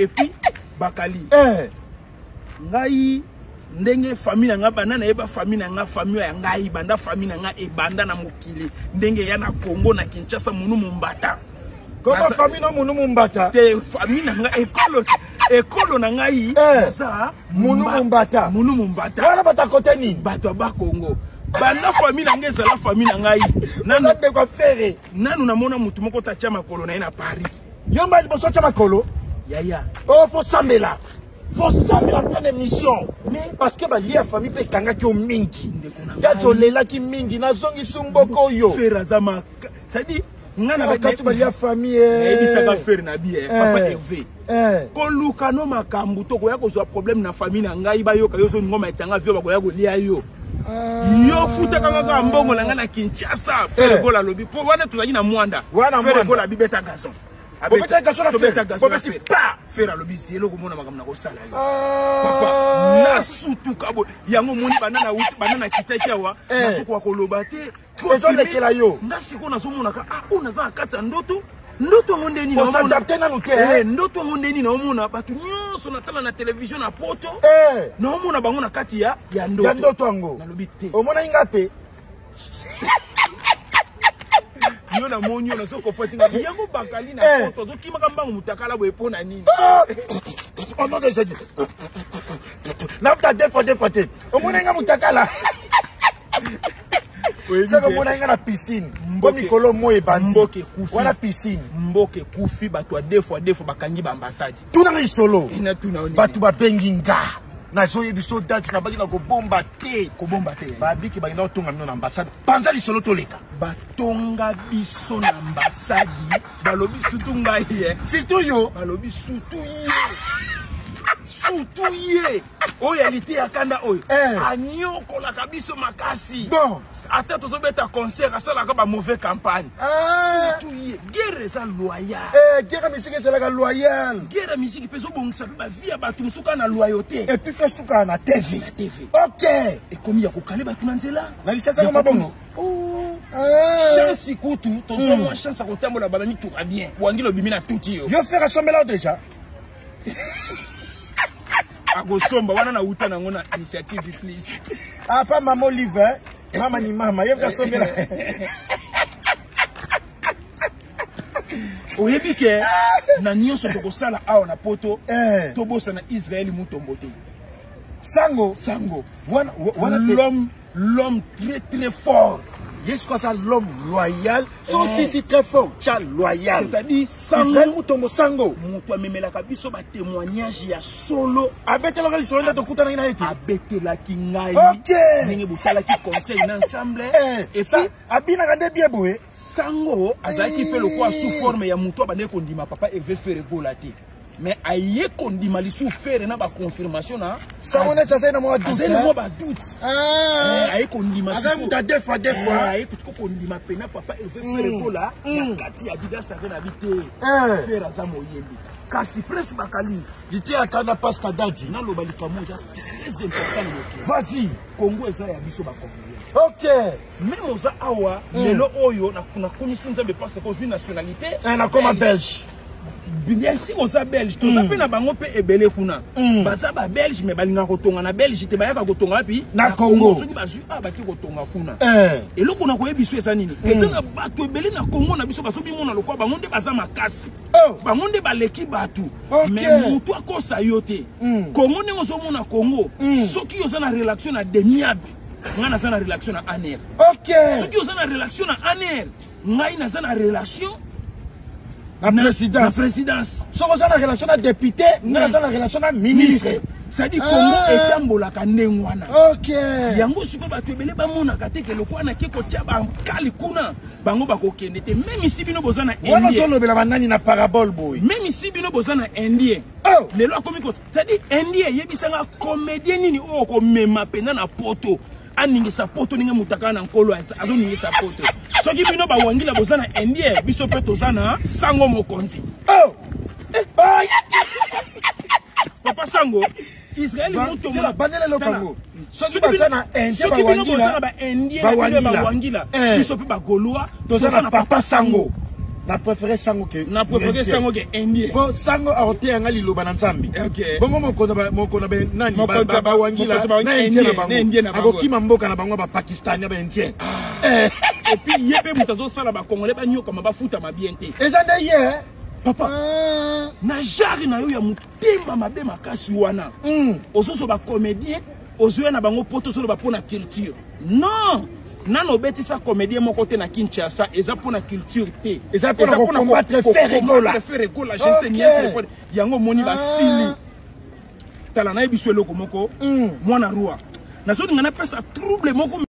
et puis bakali ngai ndenge famille nga banana eba famille nga famille ya ngai banda famille nga e banda na mokili ndenge ya na Congo na Kinshasa munu mumbata comment famille na munu mumbata te famille nga ekolo na ngai ça munu mumbata wala bata côté ni bato ba Congo banda famille nga ezala famille ngai nanu de ko faire nanu na mona mutu moko ta tia makolo na Paris yo mali boso tia makolo yaya oh faut sambela en pleine émission mais parce que bali ya famille pe kanga ki o mingi gato lela ki mingi na zongi sumboko yo ferazama ça dit ngana ba kati bali ya famille ebisaka faire na bien papa Hervé ko lukano makambu to ko ya ko zo problème na famille na ngai ba yo ka yo so ngoma etanga vio ba ko ya ko lia yo yo futa kanga ka mbongo na ngana Kinshasa faire gola lobi po wana tuzanyi na mwanda faire gola bibeta garçon Bobeta gaso na pa faire le bisi eloko mona makamna ko sala yo papa na sutu kabo yango moni banana wuti banana kitaki awa na suku ko loba te ko zolekela yo ndasiko na somona ka ona za kata ndoto ngonde ni na mona s'adapter na nuke ndoto ngonde ni na mona batu nyonso na tala na television na poto na mona bango na kati ya ndoto yango na lobi te o mona ingape yo na monyo na soko potinga yango bakali na poto zo kimaka mbangu mutakala bo epona nini on non de jeudi na ta défaute o mona nga mutakala c'est comme mona nga na piscine bo mikolo mo e bandi mboke kufi wana piscine mboke kufi bato a deux fois bakangi ba ambassade tuna ngi solo ina tuna oni bato ba benginga na zoye biso date na baki na ko bomba te ba biki ba ina tonga mino na ambassade panza li solo to leka batonga biso na ambassade balobi sutu ngai surtout yo balobi sutu ye o réalité ya kanda oyo anyoko la kabiso makasi bon ata tozo beta concert asala ka ba mauvais campagne surtout ye guerre ça loyal guerre musique c'est la loyal guerre musique peso bongisa ba vie ba tumusuka na loyauté et puis fait suka na TV OK et comme ya ko kale ba tunanzela na lisasa ngoma bongo chance kutu tozo moi chance ko tambola balani tout va bien wangilo bimina tuti yo faire assembler déjà agosomba wana na uta nango na initiative please pas maman Olive mama ni mama yo kasomela oyebike na nyonso tokosala awa na poto tobosa na Israël mutombote sango wana l'homme très fort. Yes, quoi ça, l'homme loyal. Son si très fort, tcha loyal. C'est-à-dire, Israël Mutombo Sango. Moutoua memela kabiso ba témoignage ya solo. Abete la sur la dokuta na ina abete la kingai. OK. Ninge butala ki conseil ensemble. Et puis abina ngande bien boé. Sango azaki pe le quoi sous forme ya moutoua ba ne kondima papa et veut faire golati. Mais aïe kondima li sous faire na ba confirmation na. Ça on est ça na moi doute. C'est moi ba doute. Aïe kondima. Ça muta deux fois. Aïe kutuko kondima pena papa et veut faire gola. Kati ya bida sa na bité. Faire ça moyembi. Kasi prince bakali. Dité akana pasta dadji. Na lo balika moja très important le. Vas-y, Congo eza ya biso ba Congolais. OK. Même oza awa lelo oyo na commission nzambe parce que une nationalité. Na comme belge. Bien si oza belge to za pe na bango pe ebele kuna baza ba belge mais balinga kotonga na belge te bayaka kotonga pi na Congo soki bazwi abaki kotonga kuna eloko na koyebi biso eza nini eza na bato ebele na Congo na biso bazo bimona lokwa bango nde baza makasi bango nde baleki bato mais mutu akosa yo te Congo nde ozomona Congo soki oza na relation na demiable nga naza na relation na aner soki oza na relation na aner ngai naza na relation la présidence. Si on a la relation à député, on a la relation à ministre. C'est-à-dire Congo est tambolaka ndengwana. OK. Yango suko batu ebele ba mona kateke lokwa na keko tia ba kali kuna bango bakokende te même ici bino bozana indien. Wana solo bela banani na parabole boy. Même ici bino bozana indien. Lelo akomi ko c'est-à-dire indien yebisanga comédien nini o ko mema pena na poto. Aningi sa poto ninga mutaka na nkolo azo ningi sa poto. Soki bino ba wangila bozana indien biso pe tozana sango mokonzi. Papa sango Israël moto la banele lo Congo. Soki bozana indien ba wangila biso pe ba goloa tozana papa sango. na préféré sango ke na préféré sango ke indien bon sango aote anga liloba na nzambi bongo mokona be nani ba wangila na indien na bango akokima mboka na bango ba pakistani ba indien et puis yebe mutazo sala ba congolais ba nyoka ba futa mabiente ezande ye papa na jari na yo ya mutema mabe makasi wana ososo ba comédien ozoya na bango poto solo ba pona culture non nano beti sa comédien moko te na Kinshasa eza pona culture te eza pona combattre faire égola juste niaise yango moni ba sili tala na ebiso eloko moko mwana roi na so ngana pesa trouble moko